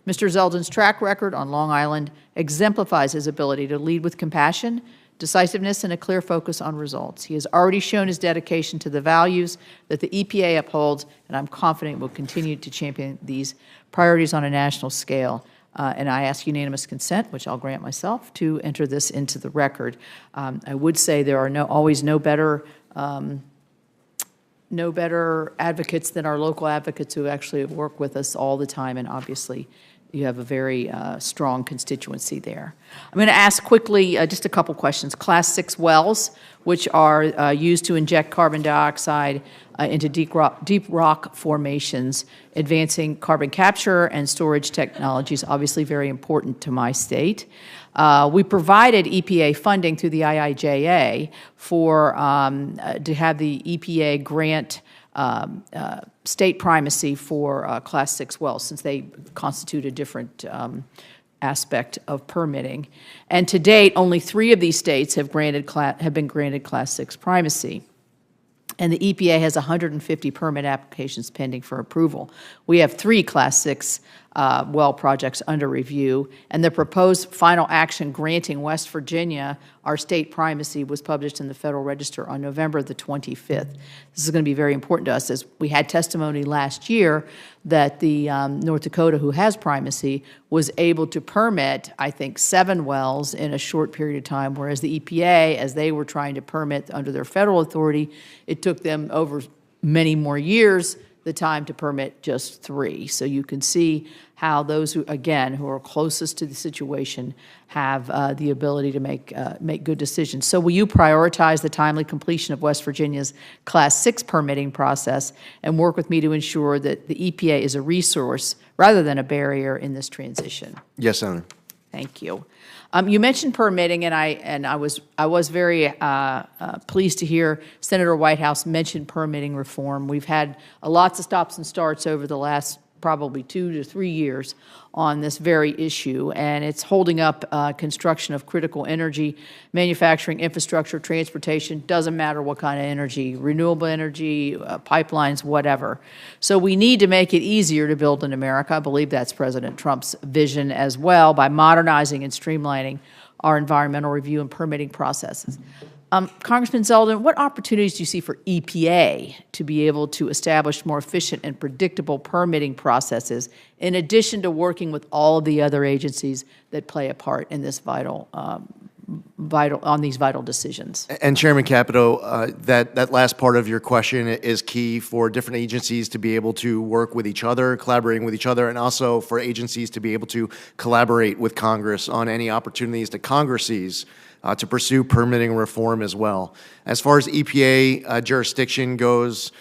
Mr. Zeldin's track record on Long Island exemplifies his ability to lead with compassion, decisiveness, and a clear focus on results. He has already shown his dedication to the values that the EPA upholds, and I'm confident will continue to champion these priorities on a national scale. And I ask unanimous consent, which I'll grant myself, to enter this into the record. I would say there are always no better advocates than our local advocates who actually work with us all the time, and obviously you have a very strong constituency there. I'm going to ask quickly just a couple questions. Class 6 wells, which are used to inject carbon dioxide into deep rock formations, advancing carbon capture and storage technologies, obviously very important to my state. We provided EPA funding through the IIJA for to have the EPA grant state primacy for Class 6 wells, since they constitute a different aspect of permitting. And to date, only 3 of these states have been granted Class 6 primacy. And the EPA has 150 permit applications pending for approval. We have 3 Class 6 well projects under review, and the proposed final action granting West Virginia our state primacy was published in the Federal Register on November the 25th. This is going to be very important to us, as we had testimony last year that the North Dakota, who has primacy, was able to permit, I think, 7 wells in a short period of time, whereas the EPA, as they were trying to permit under their federal authority, it took them over many more years the time to permit just 3. So you can see how those who, again, who are closest to the situation have the ability to make good decisions. So will you prioritize the timely completion of West Virginia's Class 6 permitting process and work with me to ensure that the EPA is a resource rather than a barrier in this transition? Yes, Senator. Thank you. You mentioned permitting, and I was very pleased to hear Senator Whitehouse mention permitting reform. We've had lots of stops and starts over the last probably 2 to 3 years on this very issue, and it's holding up construction of critical energy, manufacturing, infrastructure, transportation, doesn't matter what kind of energy, renewable energy, pipelines, whatever. So we need to make it easier to build in America. I believe that's President Trump's vision as well, by modernizing and streamlining our environmental review and permitting processes. Congressman Zeldin, what opportunities do you see for EPA to be able to establish more efficient and predictable permitting processes, in addition to working with all of the other agencies that play a part in this vital decisions? And Chairman Capito, that last part of your question is key for different agencies to be able to work with each other, collaborating with each other, and also for agencies to be able to collaborate with Congress on any opportunities that Congress sees to pursue permitting reform as well. As far as EPA jurisdiction goes,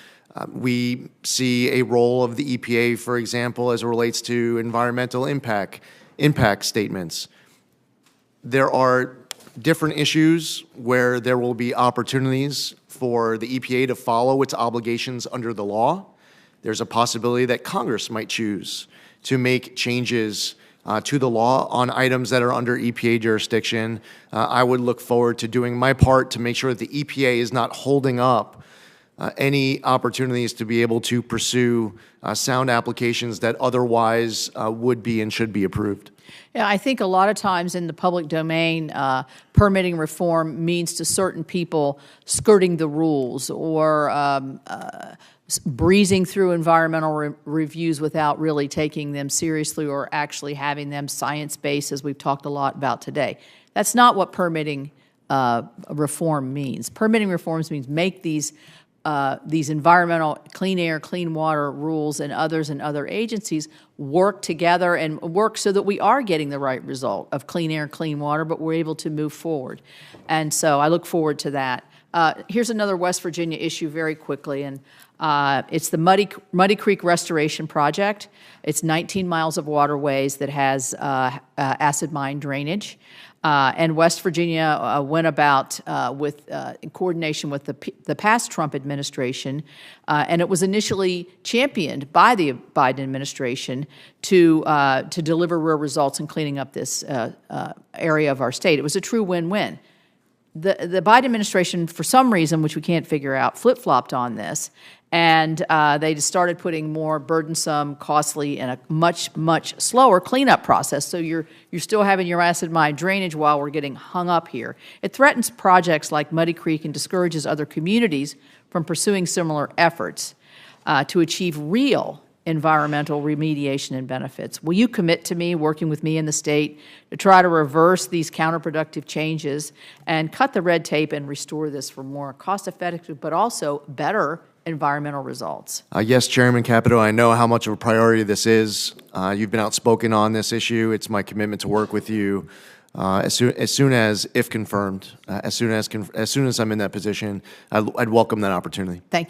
we see a role of the EPA, for example, as it relates to environmental impact statements. There are different issues where there will be opportunities for the EPA to follow its obligations under the law. There's a possibility that Congress might choose to make changes to the law on items that are under EPA jurisdiction. I would look forward to doing my part to make sure that the EPA is not holding up any opportunities to be able to pursue sound applications that otherwise would be and should be approved. Yeah, I think a lot of times in the public domain, permitting reform means to certain people skirting the rules or breezing through environmental reviews without really taking them seriously or actually having them science-based, as we've talked a lot about today. That's not what permitting reform means. Permitting reforms means make these environmental clean air, clean water rules and others and other agencies work together and work so that we are getting the right result of clean air, clean water, but we're able to move forward. And so I look forward to that. Here's another West Virginia issue very quickly, and it's the Muddy Creek Restoration Project. It's 19 miles of waterways that has acid mine drainage. And West Virginia went about in coordination with the past Trump administration, and it was initially championed by the Biden administration to deliver real results in cleaning up this area of our state. It was a true win-win. The Biden administration, for some reason, which we can't figure out, flip-flopped on this And they just started putting more burdensome, costly, and a much, much slower cleanup process. So you're still having your acid mine drainage while we're getting hung up here. It threatens projects like Muddy Creek and discourages other communities from pursuing similar efforts to achieve real environmental remediation and benefits. Will you commit to me, working with me in the state, to try to reverse these counterproductive changes and cut the red tape and restore this for more cost-effective but also better environmental results? Yes, Chairman Capito, I know how much of a priority this is. You've been outspoken on this issue. It's my commitment to work with you as soon as, if confirmed, as soon as I'm in that position. I'd welcome that opportunity. Thank you.